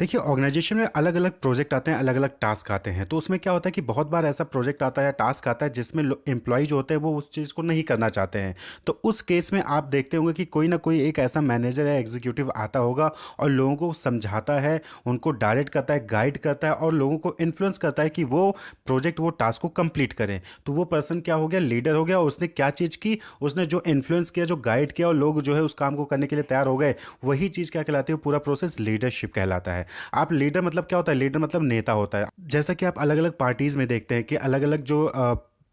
देखिए, ऑर्गेनाइजेशन में अलग अलग प्रोजेक्ट आते हैं, अलग अलग टास्क आते हैं। तो उसमें क्या होता है कि बहुत बार ऐसा प्रोजेक्ट आता है या टास्क आता है जिसमें एम्प्लॉय जो होते हैं वो उस चीज़ को नहीं करना चाहते हैं। तो उस केस में आप देखते होंगे कि कोई ना कोई एक ऐसा मैनेजर या एग्जीक्यूटिव आता होगा और लोगों को समझाता है, उनको डायरेक्ट करता है, गाइड करता है और लोगों को इन्फ्लुएंस करता है कि वो प्रोजेक्ट, वो टास्क को कंप्लीट करें। तो वो पर्सन क्या हो गया, लीडर हो गया। और उसने क्या चीज़ की, उसने जो इन्फ्लुएंस किया, जो गाइड किया और लोग जो है उस काम को करने के लिए तैयार हो गए, वही चीज़ क्या कहलाती है, पूरा प्रोसेस लीडरशिप कहलाता है। आप लीडर मतलब क्या होता है, लीडर मतलब नेता होता है। जैसा कि आप अलग अलग पार्टीज़ में देखते हैं कि अलग अलग जो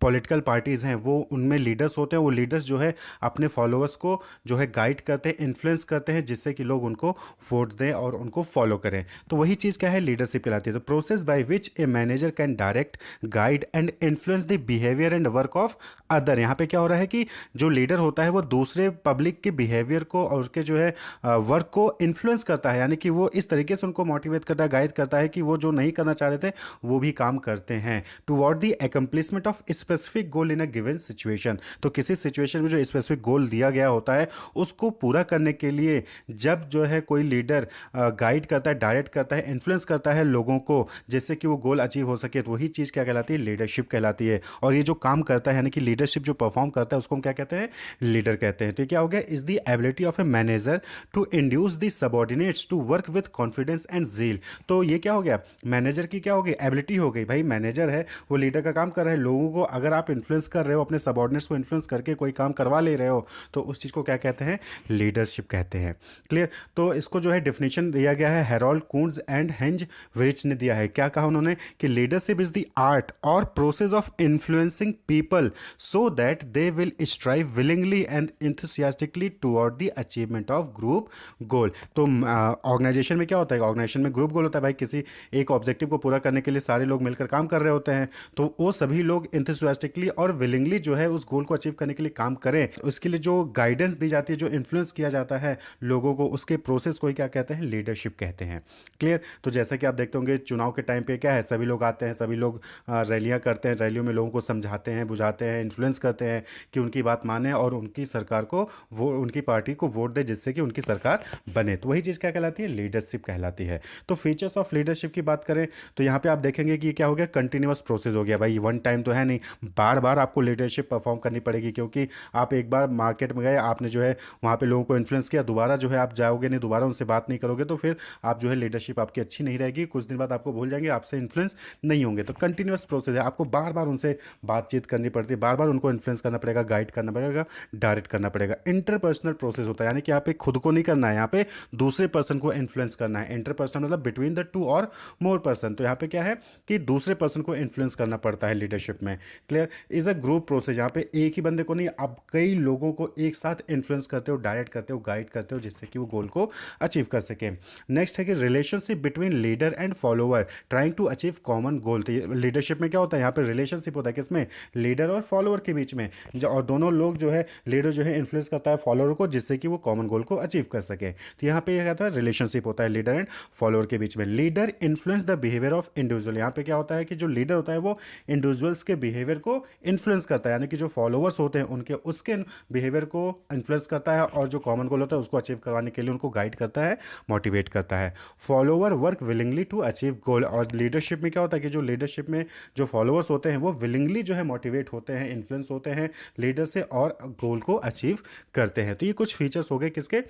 पॉलिटिकल पार्टीज़ हैं वो उनमें लीडर्स होते हैं। वो लीडर्स जो है अपने फॉलोअर्स को जो है गाइड करते हैं, इन्फ्लुएंस करते हैं, जिससे कि लोग उनको वोट दें और उनको फॉलो करें। तो वही चीज़ क्या है, लीडरशिप कहलाती है। तो process by which a manager can direct, guide and influence the behaviour and work of other. यहाँ पे क्या हो रहा है कि जो लीडर होता है वो दूसरे पब्लिक के बिहेवियर को और उसके जो है वर्क को इन्फ्लुएंस करता है, यानी कि वो इस तरीके से उनको मोटिवेट करता है, गाइड करता है कि वो जो नहीं करना चाह रहे थे वो भी काम करते हैं, toward the accomplishment of specific goal in a given situation. तो किसी सिचुएशन में जो स्पेसिफिक गोल दिया गया होता है उसको पूरा करने के लिए जब जो है कोई लीडर गाइड करता है, डायरेक्ट करता है, इन्फ्लुएंस करता है लोगों को, जिससे कि वो गोल अचीव हो सके, तो वही चीज़ क्या कहलाती है, लीडरशिप कहलाती है। और ये जो काम करता है, यानी कि लीडरशिप जो परफॉर्म करता है, उसको हम क्या कहते हैं, लीडर कहते हैं। तो ये क्या हो गया, is the ability of a manager to induce the subordinates to work with confidence and zeal. तो ये क्या हो गया, मैनेजर की क्या हो गई, एबिलिटी हो गई। भाई मैनेजर है, वो लीडर का काम कर रहा है। लोगों को अगर आप इन्फ्लुएंस कर रहे हो, अपने सबॉर्डिनेट्स को इन्फ्लुएंस करके कोई काम करवा ले रहे हो, तो उस चीज़ को क्या कहते हैं, लीडरशिप कहते हैं। क्लियर। तो इसको जो है डेफिनेशन दिया गया है, Harold Koontz and Heinz Weihrich ने दिया है। क्या कहा उन्होंने कि लीडरशिप इज द आर्ट और process of influencing people so that they will strive willingly and enthusiastically toward the achievement of group goal. तो ऑर्गेनाइजेशन में क्या होता है, ऑर्गेनाइजेशन में ग्रुप गोल होता है। भाई किसी एक ऑब्जेक्टिव को पूरा करने के लिए सारे लोग मिलकर काम कर रहे होते हैं, तो वो सभी लोग इंथुसियास्टिकली और विलिंगली जो है उस गोल को अचीव करने के लिए काम करें। उसके लिए जो गाइडेंस दी जाती है, जो इन्फ्लुएंस किया जाता है लोगों को, उसके प्रोसेस को ही क्या कहते हैं, लीडरशिप कहते हैं। क्लियर। तो जैसा कि आप देखते होंगे चुनाव के टाइम पे क्या है, सभी लोग आते हैं, सभी लोग रैलियां करते हैं, रैलियों में लोगों को समझाते हैं, बुझाते हैं, इन्फ्लुएंस करते हैं कि उनकी बात माने और उनकी सरकार को, वो उनकी पार्टी को वोट दे, जिससे कि उनकी सरकार बने। तो वही चीज़ क्या कहलाती है, लीडरशिप कहलाती है। तो फीचर्स ऑफ लीडरशिप की बात करें तो यहाँ पे आप देखेंगे कि क्या हो गया, कंटिन्यूअस प्रोसेस हो गया। भाई वन टाइम तो है नहीं, बार बार आपको लीडरशिप परफॉर्म करनी पड़ेगी, क्योंकि आप एक बार मार्केट में गए, आपने जो है वहाँ पे लोगों को इन्फ्लुएंस किया, दोबारा जो है आप जाओगे नहीं, दोबारा उनसे बात नहीं करोगे, तो फिर आप जो है लीडरशिप आपकी अच्छी नहीं रहेगी। कुछ दिन बाद आपको भूल जाएंगे, आपसे इन्फ्लुएंस नहीं होंगे। तो कंटिन्यूअस प्रोसेस है, आपको बार बार उनसे बातचीत करनी पड़ती है, बार बार उनको इन्फ्लुएंस करना पड़ेगा, गाइड करना पड़ेगा, डायरेक्ट करना पड़ेगा। इंटरपर्सनल प्रोसेस होता है, यानी कि यहाँ पे खुद को नहीं करना है, यहाँ पे दूसरे पर्सन को इन्फ्लुएंस करना है। इंटरपर्सनल मतलब बिटवीन द टू और मोर पर्सन। तो यहाँ पे क्या है कि दूसरे पर्सन को इन्फ्लुएंस करना पड़ता है लीडरशिप में। Clear. Is a group process, यहाँ पे एक ही बंदे को नहीं, आप कई लोगों को एक साथ इन्फ्लुएंस करते हो, डायरेक्ट करते हो, गाइड करते हो, जिससे कि वो गोल को अचीव कर सके। नेक्स्ट है कि relationship between leader and follower trying to achieve common goal. तो लीडरशिप में क्या होता है, यहाँ पे रिलेशनशिप होता है, किसमें, लीडर और फॉलोअर के बीच में। और दोनों लोग जो है, लीडर जो है इन्फ्लुएंस करता है फॉलोअर को, जिससे कि वो कॉमन गोल को अचीव कर सके। तो यहाँ पे क्या होता है, रिलेशनशिप होता है लीडर एंड फॉलोअर के बीच में। Leader influence the behaviour of individual. यहाँ पे क्या होता है कि जो लीडर होता है वो इंडिविजुअल्स के बिहेवियर को इन्फ्लुएंस करता है, यानी कि जो फॉलोअर्स होते हैं उनके, उसके बिहेवियर को इन्फ्लुएंस करता है, और जो कॉमन गोल होता है उसको अचीव करवाने के लिए उनको गाइड करता है, मोटिवेट करता है। Follower work willingly to achieve goal. और लीडरशिप में क्या होता है कि जो लीडरशिप में जो फॉलोअर्स होते हैं वो विलिंगली जो है मोटिवेट होते हैं, इन्फ्लुएंस होते हैं लीडर से और गोल को अचीव करते हैं। तो ये कुछ फीचर्स हो गए किसके,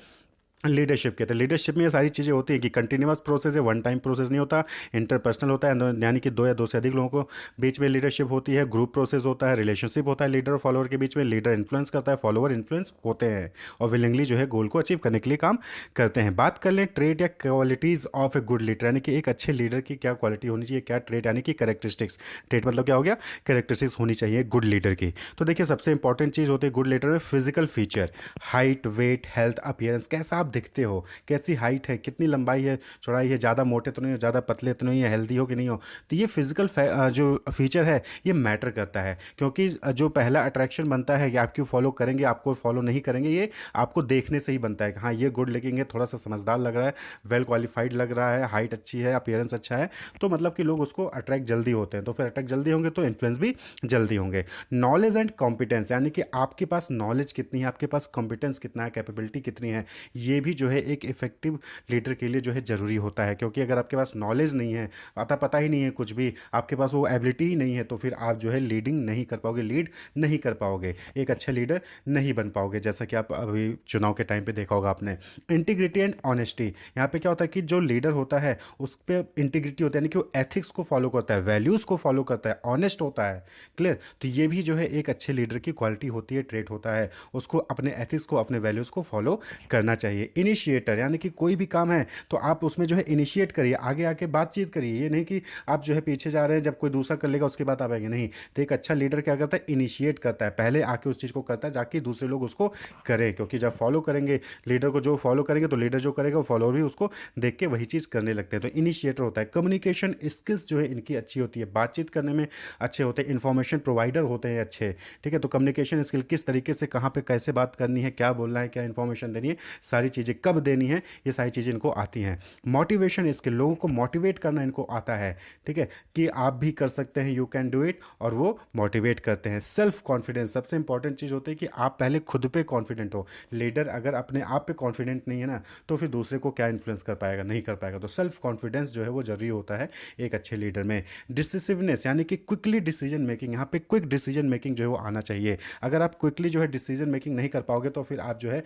लीडरशिप के। तो लीडरशिप में ये सारी चीज़ें होती हैं कि कंटिन्यूअस प्रोसेस है, वन टाइम प्रोसेस नहीं होता, इंटरपर्सनल होता है, यानी कि दो या दो से अधिक लोगों को बीच में लीडरशिप होती है। ग्रुप प्रोसेस होता है, रिलेशनशिप होता है लीडर और फॉलोअर के बीच में, लीडर इन्फ्लुएंस करता है, फॉलोअर इन्फ्लुएंस होते हैं और विलिंगली जो है गोल को अचीव करने के लिए काम करते हैं। बात कर लें ट्रेड या qualities of a good leader, यानी कि एक अच्छे लीडर की क्या क्वालिटी होनी चाहिए, क्या ट्रेड, यानी कि कैरेक्टरिस्टिक्स। ट्रेड मतलब क्या हो गया, कैरेक्टरिस्टिक्स होनी चाहिए गुड लीडर की। तो देखिए सबसे इंपॉर्टेंट चीज़ होती है गुड लीडर में physical feature, height, weight, health, appearance, कैसा आप दिखते हो, कैसी हाइट है, कितनी लंबाई है, चौड़ाई है, ज़्यादा मोटे तो नहीं हो, ज़्यादा पतले तो नहीं है, हेल्दी हो कि नहीं हो। तो ये फिजिकल जो फीचर है ये मैटर करता है, क्योंकि जो पहला अट्रैक्शन बनता है कि आप क्यों फॉलो करेंगे, आपको फॉलो नहीं करेंगे, ये आपको देखने से ही बनता है कि हाँ ये गुड लुकिंग है, थोड़ा सा समझदार लग रहा है, वेल क्वालिफाइड लग रहा है, हाइट अच्छी है, अपीयरेंस अच्छा है, तो मतलब कि लोग उसको अट्रैक्ट जल्दी होते हैं। तो फिर अट्रैक्ट जल्दी होंगे तो इन्फ्लुएंस भी जल्दी होंगे। नॉलेज एंड कॉम्पिटेंस, यानी कि आपके पास नॉलेज कितनी है, आपके पास कॉम्पिटेंस कितना है, कैपेबिलिटी कितनी है, ये ये भी जो है एक इफेक्टिव लीडर के लिए जो है ज़रूरी होता है, क्योंकि अगर आपके पास नॉलेज नहीं है, पता ही नहीं है कुछ भी, आपके पास वो एबिलिटी ही नहीं है, तो फिर आप जो है लीडिंग नहीं कर पाओगे, लीड नहीं कर पाओगे, एक अच्छे लीडर नहीं बन पाओगे। जैसा कि आप अभी चुनाव के टाइम पे देखा होगा आपने। इंटीग्रिटी एंड ऑनेस्टी, यहाँ पे क्या होता है कि जो लीडर होता है उस पर इंटीग्रिटी होता है, यानी कि वो एथिक्स को फॉलो करता है, वैल्यूज़ को फॉलो करता है, ऑनेस्ट होता है। क्लियर? तो ये भी जो है एक अच्छे लीडर की क्वालिटी होती है, ट्रेट होता है। उसको अपने एथिक्स को, अपने वैल्यूज़ को फॉलो करना चाहिए। इनिशिएटर, यानी कि कोई भी काम है तो आप उसमें जो है इनिशिएट करिए, आगे आके बातचीत करिए। ये नहीं कि आप जो है पीछे जा रहे हैं, जब कोई दूसरा कर लेगा उसके बाद आप आएंगे, नहीं। तो एक अच्छा लीडर क्या करता है, इनिशिएट करता है, पहले आके उस चीज़ को करता है जाके दूसरे लोग उसको करें। क्योंकि जब फॉलो करेंगे लीडर को, जो फॉलो करेंगे तो लीडर जो करेगा वो फॉलोअर भी उसको देख के वही चीज़ करने लगते हैं। तो इनिशिएटर होता है। कम्युनिकेशन स्किल्स जो है इनकी अच्छी होती है, बातचीत करने में अच्छे होते हैं, इन्फॉर्मेशन प्रोवाइडर होते हैं अच्छे। ठीक है? तो कम्युनिकेशन स्किल, किस तरीके से कहाँ पे कैसे बात करनी है, क्या बोलना है, क्या इन्फॉर्मेशन देनी है, सारी चीज़ें कब देनी है, ये सारी चीज़ें इनको आती हैं। मोटिवेशन स्किल, लोगों को मोटिवेट करना इनको आता है। ठीक है? कि आप भी कर सकते हैं, यू कैन डू इट, और वो मोटिवेट करते हैं। सेल्फ कॉन्फिडेंस सबसे इंपॉर्टेंट चीज़ होती है कि आप पहले खुद पे कॉन्फिडेंट हो। लीडर अगर अपने आप पे कॉन्फिडेंट नहीं है ना, तो फिर दूसरे को क्या इन्फ्लुएंस कर पाएगा, नहीं कर पाएगा। तो सेल्फ कॉन्फिडेंस जो है वो जरूरी होता है एक अच्छे लीडर में। डिसिसिवनेस, यानी कि क्विकली डिसीजन मेकिंग, यहाँ पे क्विक डिसीजन मेकिंग जो है वो आना चाहिए। अगर आप क्विकली जो है डिसीजन मेकिंग नहीं कर पाओगे तो फिर आप जो है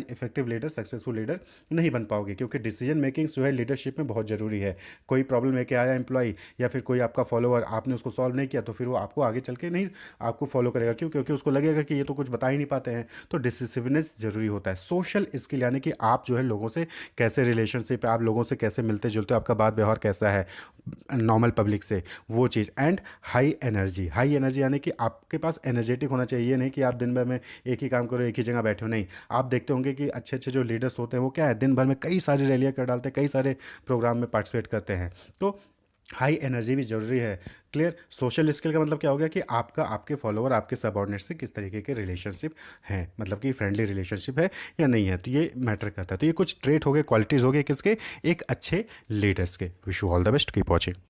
इफेक्टिव लीडर, सक्सेसफुल लीडर नहीं बन पाओगे, क्योंकि डिसीजन मेकिंग जो है लीडरशिप में बहुत ज़रूरी है। कोई प्रॉब्लम लेके आया एम्प्लॉय या फिर कोई आपका फॉलोअर, आपने उसको सॉल्व नहीं किया, तो फिर वो आपको आगे चल के नहीं आपको फॉलो करेगा। क्यों? क्योंकि उसको लगेगा कि ये तो कुछ बता ही नहीं पाते हैं। तो डिसिसिवनेस जरूरी होता है। सोशल स्किल, यानी कि आप जो है लोगों से कैसे रिलेशनशिप है, आप लोगों से कैसे मिलते जुलते हो, आपका बात व्यवहार कैसा है नॉर्मल पब्लिक से, वो चीज़। And high energy, high energy यानी कि आपके पास एनर्जेटिक होना चाहिए। ये नहीं कि आप दिन भर में एक ही काम करो, एक ही जगह बैठे हो, नहीं। आप देखते होंगे कि अच्छे अच्छे जो लीडर्स होते हैं वो क्या है, दिन भर में कई सारी रैलियाँ कर डालते हैं, कई सारे प्रोग्राम में पार्टिसिपेट करते हैं। तो हाई एनर्जी भी जरूरी है। क्लियर? सोशल स्किल का मतलब क्या हो गया कि आपका, आपके फॉलोअर, आपके सबऑर्डिनेट से किस तरीके के रिलेशनशिप हैं, मतलब कि फ्रेंडली रिलेशनशिप है या नहीं है, तो ये मैटर करता है। तो ये कुछ ट्रेट हो गए, क्वालिटीज़ हो गए किसके, एक अच्छे लीडर्स के। Wish you all the best, keep watching.